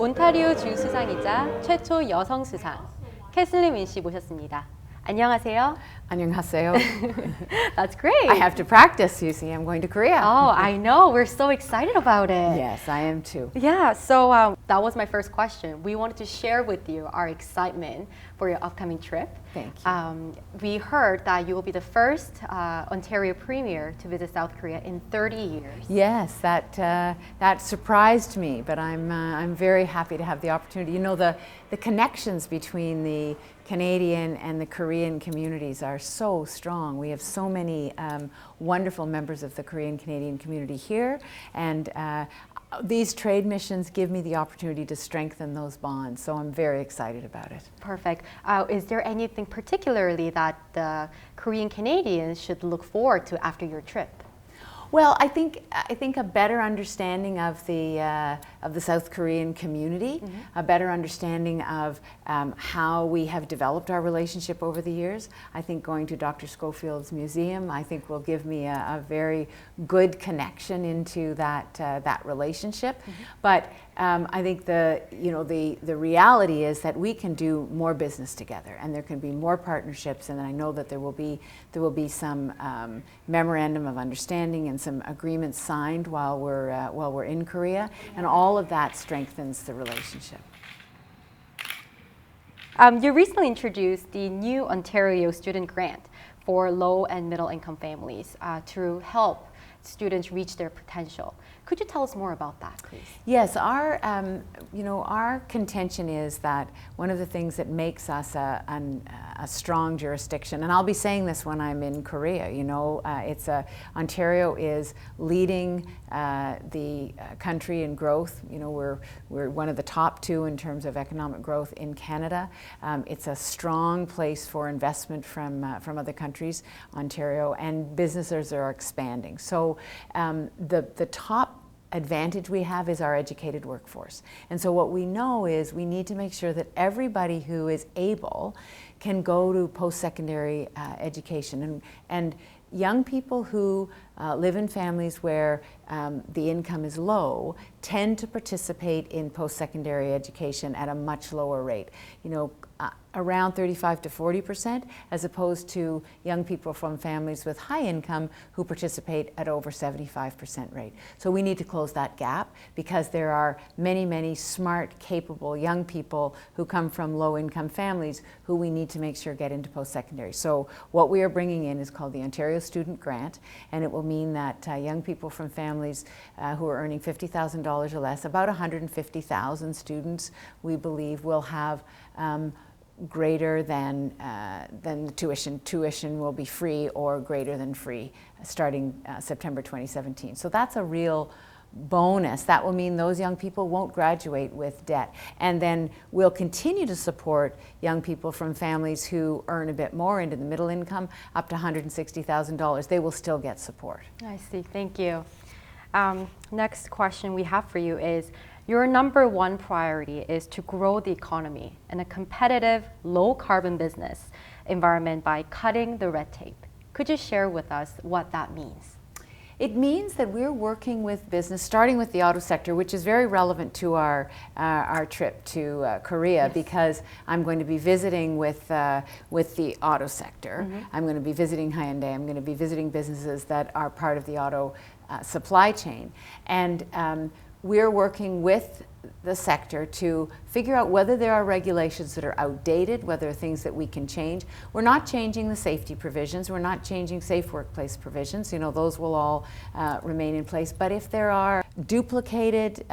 온타리오 주 수상이자 최초 여성 수상 캐슬린 윈 씨 모셨습니다. 안녕하세요. 안녕하세요. That's great. I have to practice, you see. I'm going to Korea. Oh, I know. We're so excited about it. Yes, I am too. Yeah, so that was my first question. We wanted to share with you our excitement for your upcoming trip. Thank you. We heard that you will be the first Ontario Premier to visit South Korea in 30 years. Yes, that surprised me, but I'm very happy to have the opportunity. You know, the connections between the Canadian and the Korean communities are so strong. We have so many wonderful members of the Korean Canadian community here, and these trade missions give me the opportunity to strengthen those bonds, so I'm very excited about it. Perfect. Is there anything particularly that the Korean Canadians should look forward to after your trip? Well, I think a better understanding of the South Korean community, a better understanding of how we have developed our relationship over the years. I think going to Dr. Schofield's museum, I think will give me a very good connection into that relationship. But I think the reality is that we can do more business together, and there can be more partnerships, and I know that there will be some memorandum of understanding and some agreements signed while we're in Korea, and all of that strengthens the relationship. You recently introduced the new Ontario student grant for low and middle income families to help students reach their potential. Could you tell us more about that, please? Yes, our contention is that one of the things that makes us a strong jurisdiction, and I'll be saying this when I'm in Korea, Ontario is leading the country in growth. You know, we're one of the top two in terms of economic growth in Canada. It's a strong place for investment from other countries, Ontario, and businesses are expanding. So the top advantage we have is our educated workforce. And so what we know is we need to make sure that everybody who is able can go to post-secondary education. And young people who live in families where the income is low tend to participate in post-secondary education at a much lower rate. You know, around 35 to 40%, as opposed to young people from families with high income who participate at over 75% rate. So we need to close that gap because there are many, many smart, capable young people who come from low income families who we need to make sure get into post-secondary. So what we are bringing in is called the Ontario Student Grant, and it will mean that young people from families who are earning $50,000 or less, about 150,000 students, we believe, will have greater than the tuition. Tuition will be free or greater than free starting September 2017. So that's a real bonus. That will mean those young people won't graduate with debt. And then we'll continue to support young people from families who earn a bit more into the middle income, up to $160,000. They will still get support. I see. Thank you. Next question we have for you is, your number one priority is to grow the economy in a competitive, low-carbon business environment by cutting the red tape. Could you share with us what that means? It means that we're working with business, starting with the auto sector, which is very relevant to our trip to Korea, yes. Because I'm going to be visiting with the auto sector. I'm going to be visiting Hyundai. I'm going to be visiting businesses that are part of the auto supply chain. And we're working with the sector to figure out whether there are regulations that are outdated, whether there are things that we can change. We're not changing the safety provisions. We're not changing safe workplace provisions. You know, those will all remain in place. But if there are duplicated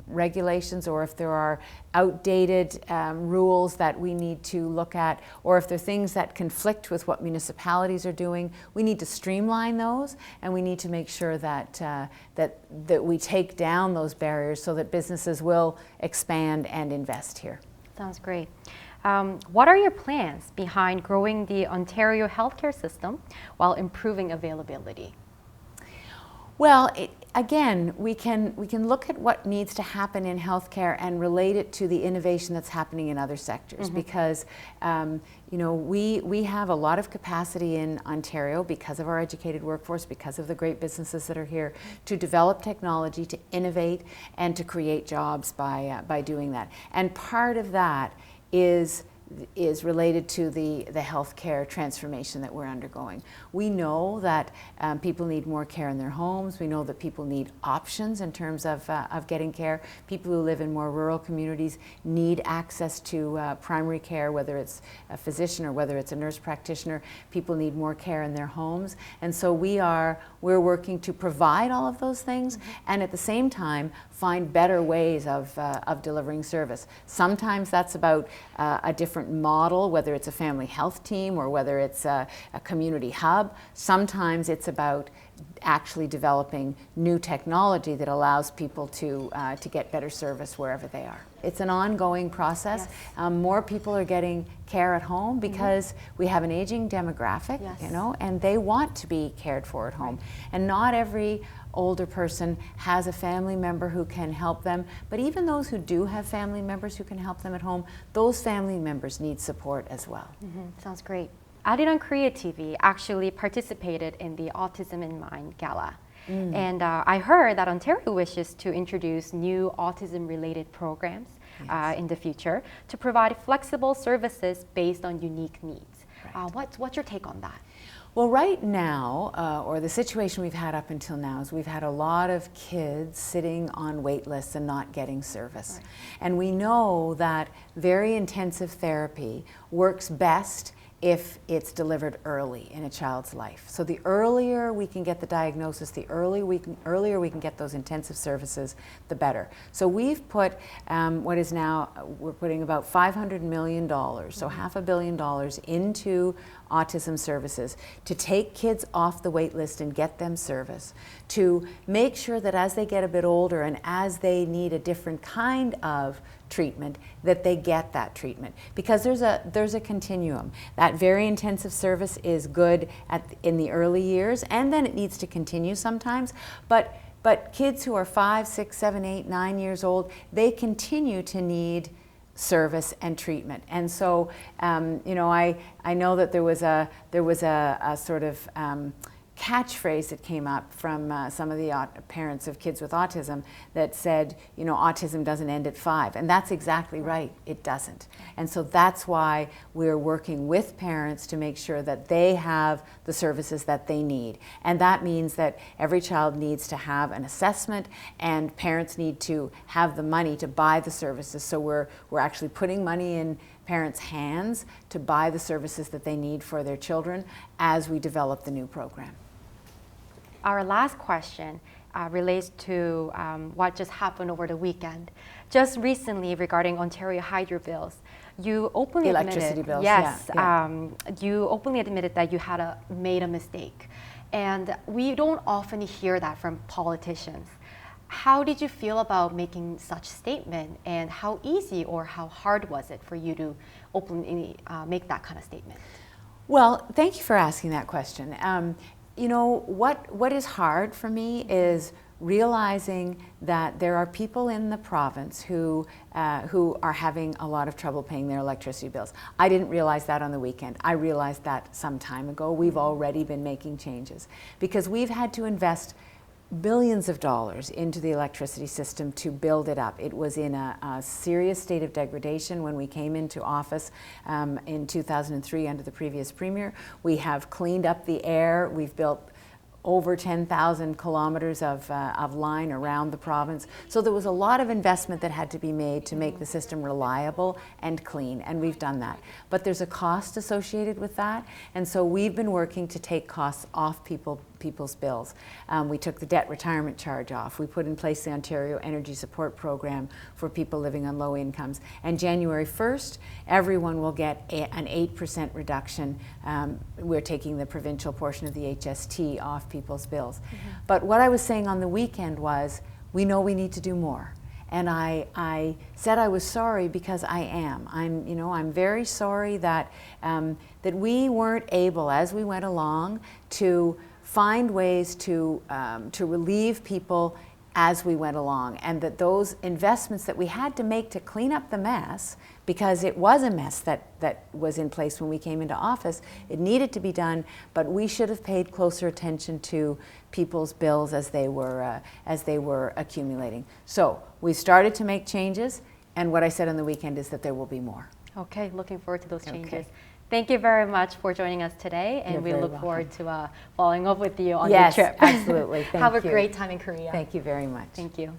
regulations, or if there are outdated rules that we need to look at, or if there are things that conflict with what municipalities are doing, we need to streamline those, and we need to make sure that that we take down those barriers so that businesses will expand and invest here. Sounds great. What are your plans behind growing the Ontario healthcare system while improving availability? Well, again, we can look at what needs to happen in healthcare and relate it to the innovation that's happening in other sectors, because you know, we have a lot of capacity in Ontario because of our educated workforce, because of the great businesses that are here, to develop technology, to innovate, and to create jobs by doing that. And part of that is related to the healthcare transformation that we're undergoing. We know that people need more care in their homes. We know that people need options in terms of getting care. People who live in more rural communities need access to primary care, whether it's a physician or whether it's a nurse practitioner. People need more care in their homes. And so we're working to provide all of those things, and at the same time find better ways of delivering service. Sometimes that's about a different model, whether it's a family health team or whether it's a community hub. Sometimes it's about actually developing new technology that allows people to get better service wherever they are. It's an ongoing process. Yes. More people are getting care at home because we have an aging demographic, you know, and they want to be cared for at home. And not every older person has a family member who can help them, but even those who do have family members who can help them at home, those family members need support as well. Sounds great. Arirang Korea TV actually participated in the Autism in Mind Gala. And I heard that Ontario wishes to introduce new autism-related programs in the future to provide flexible services based on unique needs. What's your take on that? Well, right now, or the situation we've had up until now, is we've had a lot of kids sitting on wait lists and not getting service. And we know that very intensive therapy works best if it's delivered early in a child's life. So the earlier we can get the diagnosis, the earlier we can get those intensive services, the better. So we've put we're putting about $500 million, so $500 million into autism services to take kids off the wait list and get them service, to make sure that as they get a bit older and as they need a different kind of treatment, that they get that treatment, because there's a continuum. That very intensive service is good in the early years, and then it needs to continue sometimes. But kids who are 5, 6, 7, 8, 9 years old, they continue to need service and treatment. And so, you know, I know that there was a sort of catchphrase that came up from some of the parents of kids with autism that said, you know, autism doesn't end at 5. And that's exactly right, it doesn't. And so that's why we're working with parents to make sure that they have the services that they need. And that means that every child needs to have an assessment, and parents need to have the money to buy the services. So we're actually putting money in parents' hands to buy the services that they need for their children as we develop the new program. Our last question relates to what just happened over the weekend. Just recently, regarding Ontario Hydro bills, you openly electricity admitted, bills, yes, yeah. You openly admitted that you had made a mistake, and we don't often hear that from politicians. How did you feel about making such statement, and how easy or how hard was it for you to openly make that kind of statement? Well, thank you for asking that question. You know, what is hard for me is realizing that there are people in the province who are having a lot of trouble paying their electricity bills. I didn't realize that on the weekend. I realized that some time ago. We've already been making changes because we've had to invest billions of dollars into the electricity system to build it up. It was in a serious state of degradation when we came into office in 2003 under the previous premier. We have cleaned up the air. We've built over 10,000 kilometers of line around the province. So there was a lot of investment that had to be made to make the system reliable and clean, and we've done that. But there's a cost associated with that, and so we've been working to take costs off people's bills. We took the debt retirement charge off. We put in place the Ontario Energy Support Program for people living on low incomes. And January 1st, everyone will get an 8% reduction. We're taking the provincial portion of the HST off people's bills. But what I was saying on the weekend was, we know we need to do more. And I said I was sorry because I am. I'm very sorry that that we weren't able, as we went along, to find ways to relieve people as we went along, and that those investments that we had to make to clean up the mess, because it was a mess that was in place when we came into office, it needed to be done, but we should have paid closer attention to people's bills as they were accumulating. So we started to make changes, and what I said on the weekend is that there will be more. Okay, looking forward to those changes. Okay. Thank you very much for joining us today, and we look forward to following up with you on your Yes, trip. absolutely. Thank Have a you. great time in Korea. Thank you very much. Thank you.